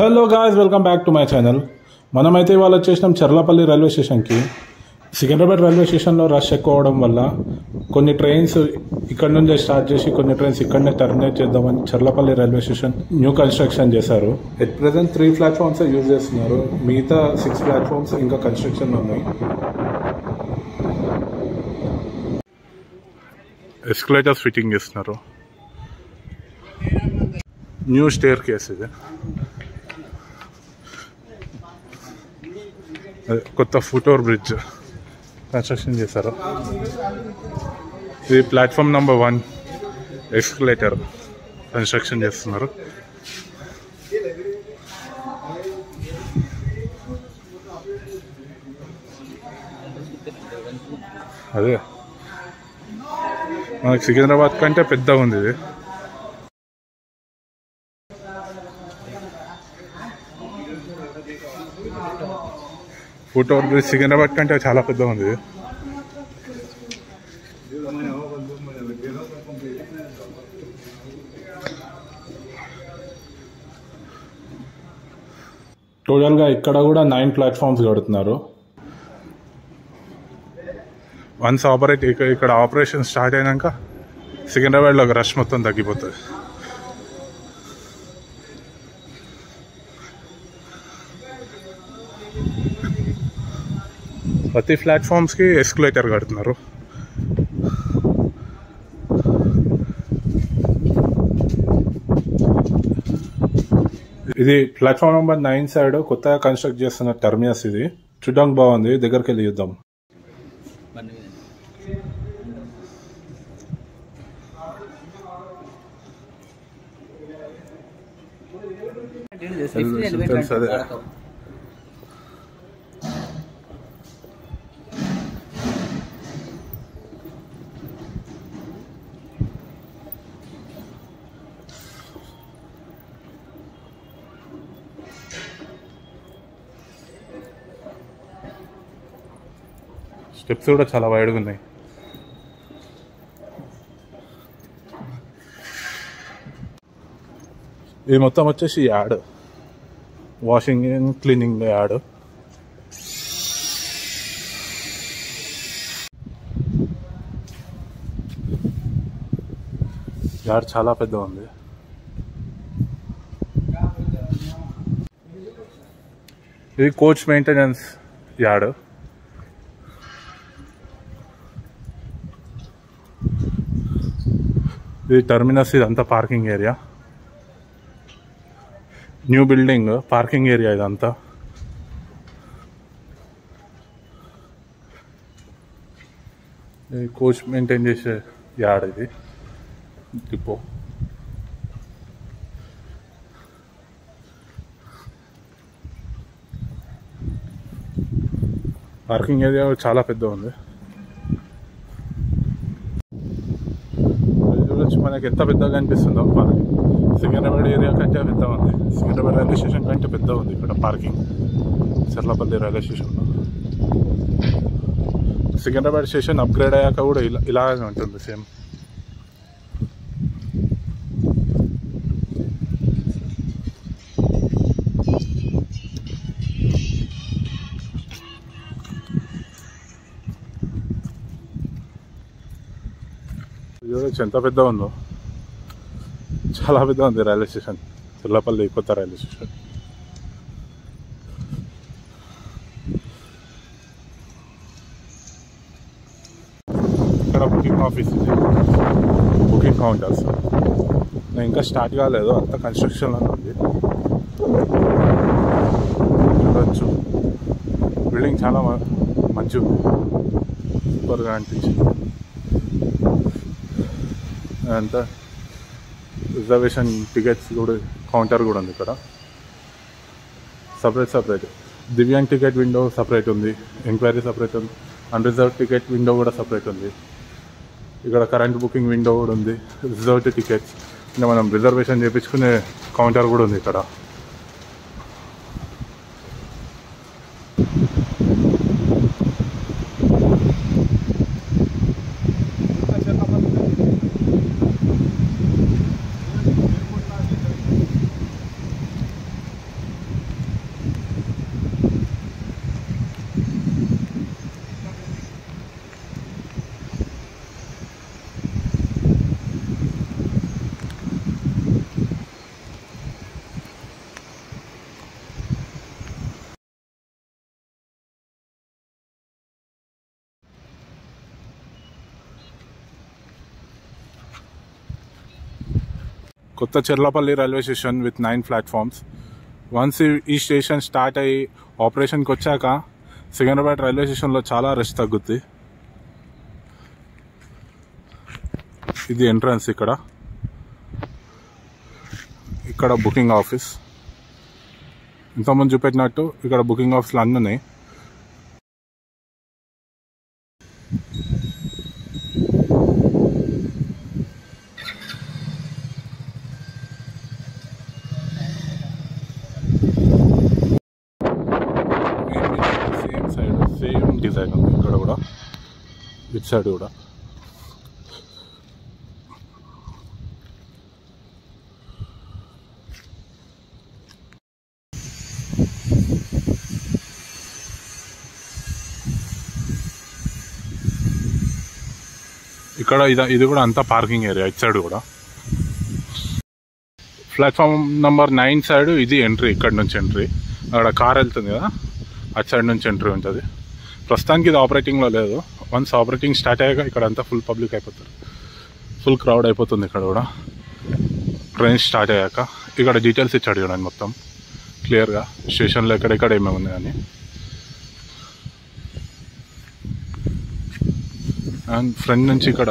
Hello guys, welcome back to my channel. మనమైతే ఇవాళ వచ్చేసినాం చర్లపల్లి రైల్వే స్టేషన్కి. సికింద్రాబాద్ రైల్వే స్టేషన్లో రష్ ఎక్కువ అవడం వల్ల కొన్ని ట్రైన్స్ ఇక్కడ నుంచే స్టార్ట్ చేసి కొన్ని ట్రైన్స్ ఇక్కడనే టర్మినేట్ చేద్దామని Charlapalli railway station new construction చేశారు. ఎట్ ప్రెజెంట్ 3 ప్లాట్ఫామ్స్ యూజ్ చేస్తున్నారు. మిగతా 6 ప్లాట్ఫామ్స్ ఇంకా కన్స్ట్రక్షన్ ఉన్నాయి. ఎస్కలేటర్స్ ఫిట్టింగ్ చేస్తున్నారు. న్యూ స్టేర్ కేస్ ఇది. కొత్త ఫుట్ ఓవర్ బ్రిడ్జ్ కన్స్ట్రక్షన్ చేశారు. ఇది ప్లాట్ఫామ్ నెంబర్ 1 ఎస్కలేటర్ కన్స్ట్రక్షన్ చేస్తున్నారు. అదే మనకి సికింద్రాబాద్ కంటే పెద్దగా ఉంది ఇది. ఫుట్ ఓవర్ బ్రిడ్జ్ సికింద్రాబాద్ కంటే చాలా పెద్దగా ఉంది. టోటల్గా ఇక్కడ కూడా 9 ప్లాట్ఫామ్స్ కడుతున్నారు. వన్స్ ఇక్కడ ఆపరేషన్ స్టార్ట్ అయినాక సికింద్రాబాద్లో రష్ మొత్తం తగ్గిపోతుంది. ప్రతి ప్లాట్ఫామ్స్కి ఎస్కలేటర్ కడుతున్నారు. ఇది ప్లాట్ఫామ్ నెంబర్ 9 సైడ్ కొత్తగా కన్స్ట్రక్ట్ చేస్తున్న టర్మినస్. ఇది చూడడానికి బాగుంది. దగ్గరికి వెళ్ళి చూద్దాం. స్టెప్స్ కూడా చాలా వైడ్గా ఉన్నాయి. ఇది మొత్తం వచ్చేసి add, washing and cleaning add. Add చాలా పెద్ద ఉంది. ఇది కోచ్ మెయింటెనెన్స్ యాడ్. ఇది టర్మినస్. ఇదంతా parking area. New building parking area ఇదంతా. ఇది కోచ్ మెయింటైన్ చేసే యార్డ్. ఇది డిపో. పార్కింగ్ ఏరియా చాలా పెద్ద ఉంది. మనకి ఎంత పెద్దగా అనిపిస్తుందో పార్కింగ్ సికింద్రాబాద్ ఏరియా కంటే పెద్దగా ఉంది. సికింద్రాబాద్ రైల్వే స్టేషన్ కంటే పెద్ద ఉంది ఇక్కడ పార్కింగ్ చర్లపల్లి రైల్వే స్టేషన్లో. సికింద్రాబాద్ స్టేషన్ అప్గ్రేడ్ అయ్యాక కూడా ఇలాగే ఉంటుంది సేమ్. ఎంత పెద్ద ఉందో, చాలా పెద్ద ఉంది రైల్వే స్టేషన్. చర్లపల్లి కొత్త రైల్వే స్టేషన్. ఇక్కడ బుకింగ్ ఆఫీస్, ఇది బుకింగ్ కౌంటర్స్. నేను ఇంకా స్టార్ట్ కాలేదు, అంత కన్స్ట్రక్షన్లోనే ఉంది. చూడవచ్చు బిల్డింగ్ చాలా మంచిగా ఉంది, సూపర్గా అనిపించింది. అంతా రిజర్వేషన్ టికెట్స్ కూడా కౌంటర్ కూడా ఉంది ఇక్కడ. Separate divyang ticket window separate ఉంది, ఎంక్వైరీ సపరేట్ ఉంది, అన్రిజర్వ్ టికెట్ విండో కూడా సపరేట్ ఉంది. ఇక్కడ కరెంట్ బుకింగ్ విండో కూడా ఉంది. రిజర్వ్డ్ టికెట్స్ ఇంకా మనం రిజర్వేషన్ చేయించుకునే కౌంటర్ కూడా ఉంది ఇక్కడ. కొత్త Cherlapalli railway station with 9 platforms. Once ఈ స్టేషన్ స్టార్ట్ అయ్యి ఆపరేషన్కి వచ్చాక సికింద్రాబాద్ రైల్వే స్టేషన్లో చాలా రష్ తగ్గుద్ది. ఇది ఎంట్రన్స్. ఇక్కడ బుకింగ్ ఆఫీస్. ఇంతకుముందు చూపెట్టినట్టు ఇక్కడ బుకింగ్ ఆఫీస్లు అన్నీ ఉన్నాయి. సేమ్ డిజైన్ ఉంది ఇక్కడ కూడా, ఇటు సైడ్ కూడా. ఇక్కడ ఇది కూడా అంతా పార్కింగ్ ఏరియా. ఇటు సైడ్ కూడా ప్లాట్ఫామ్ నెంబర్ 9 సైడ్ ఇది ఎంట్రీ. ఇక్కడ నుంచి ఎంట్రీ. అక్కడ కార్ వెళ్తుంది కదా, అటు సైడ్ నుంచి ఎంట్రీ ఉంటుంది. ప్రస్తుతానికి ఇది ఆపరేటింగ్లో లేదు. వన్స్ ఆపరేటింగ్ స్టార్ట్ అయ్యాక ఇక్కడ అంతా ఫుల్ పబ్లిక్ అయిపోతారు, ఫుల్ క్రౌడ్ అయిపోతుంది. ఇక్కడ కూడా ట్రైన్ స్టార్ట్ అయ్యాక ఇక్కడ డీటెయిల్స్ ఇచ్చాడు చూడండి మొత్తం క్లియర్గా, స్టేషన్లో ఎక్కడెక్కడ ఏమేమి ఉన్నాయని. అండ్ ఫ్రంట్ నుంచి ఇక్కడ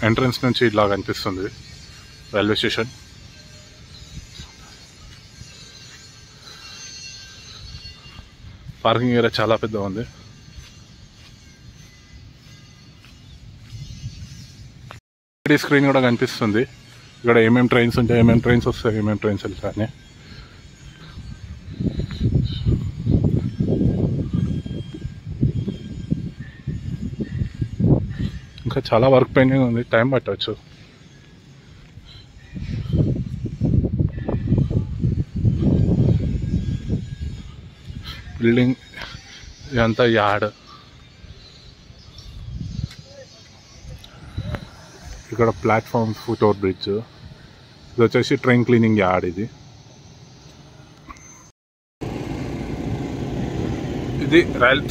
ఎంట్రన్స్ నుంచి ఇలా కనిపిస్తుంది రైల్వే స్టేషన్. పార్కింగ్ ఏరియా చాలా పెద్దగా ఉంది. స్క్రీన్ కూడా కనిపిస్తుంది ఇక్కడ ఏమేమి ట్రైన్స్ ఉంటాయి, ఏమేమి ట్రైన్స్ వస్తాయి, ఏమేమి ట్రైన్స్ వెళ్తాయని. ఇంకా చాలా వర్క్ పెండింగ్ ఉంది, టైం పట్టవచ్చు. బిల్డింగ్ ఇదంతా యార్డ్. ఇక్కడ ప్లాట్ఫామ్, ఫుట్ ఓవర్ బ్రిడ్జ్. ఇది వచ్చేసి ట్రైన్ క్లీనింగ్ యార్డ్. ఇది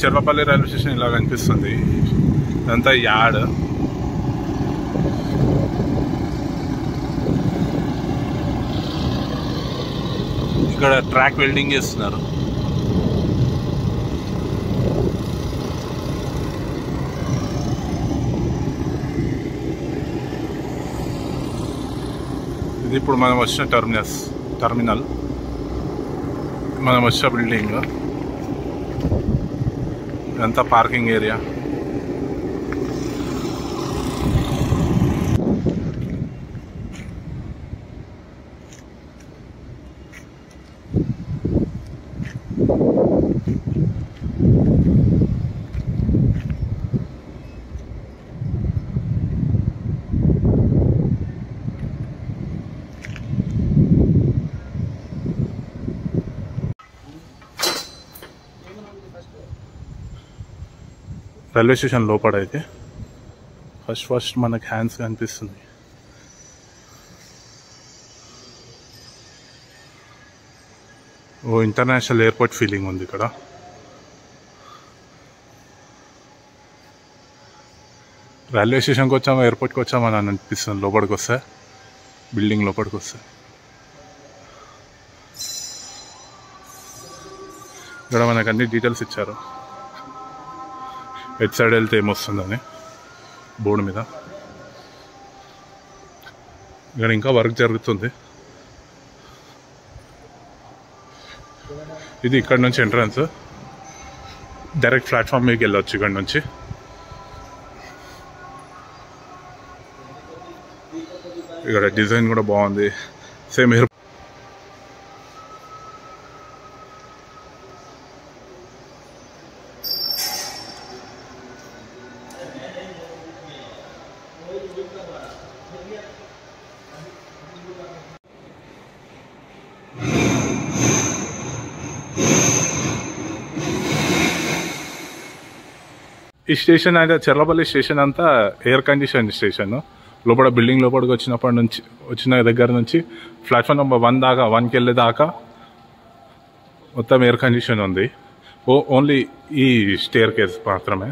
చెర్లపల్లి రైల్వే స్టేషన్ ఇలా కనిపిస్తుంది. ఇదంతా యార్డ్. ఇక్కడ ట్రాక్ వెల్డింగ్ చేస్తున్నారు. ఇది ఇప్పుడు మనం వచ్చిన టర్మినల్, మనం వచ్చిన బిల్డింగ్. ఇదంతా పార్కింగ్ ఏరియా. రైల్వే స్టేషన్ లోపల అయితే ఫస్ట్ మనకు హ్యాండ్స్ కనిపిస్తుంది. ఇంటర్నేషనల్ ఎయిర్పోర్ట్ ఫీలింగ్ ఉంది ఇక్కడ. రైల్వే స్టేషన్కి వచ్చామా, ఎయిర్పోర్ట్కి వచ్చామా అని అనిపిస్తుంది లోపలికి వస్తే, బిల్డింగ్ లోపలికి వస్తే. ఇక్కడ మనకు అన్ని డీటెయిల్స్ ఇచ్చారు, ఎట్ సైడ్ వెళ్తే ఏమొస్తుందని బోర్డు మీద. ఇక్కడ ఇంకా వర్క్ జరుగుతుంది. ఇది ఇక్కడ నుంచి ఎంట్రన్స్. డైరెక్ట్ ప్లాట్ఫామ్ మీదకి వెళ్ళొచ్చు ఇక్కడ నుంచి. ఇక్కడ డిజైన్ కూడా బాగుంది, సేమ్ ఎయిర్. ఈ స్టేషన్ అంటే చెర్లపల్లి స్టేషన్ అంతా ఎయిర్ కండిషన్ స్టేషన్. లోపల బిల్డింగ్ లోపలికి వచ్చిన దగ్గర నుంచి ప్లాట్ఫామ్ నెంబర్ 1 దాకా 1కి వెళ్ళే దాకా మొత్తం ఎయిర్ కండిషన్ ఉంది. ఓన్లీ ఈ స్టేర్ కేస్ మాత్రమే.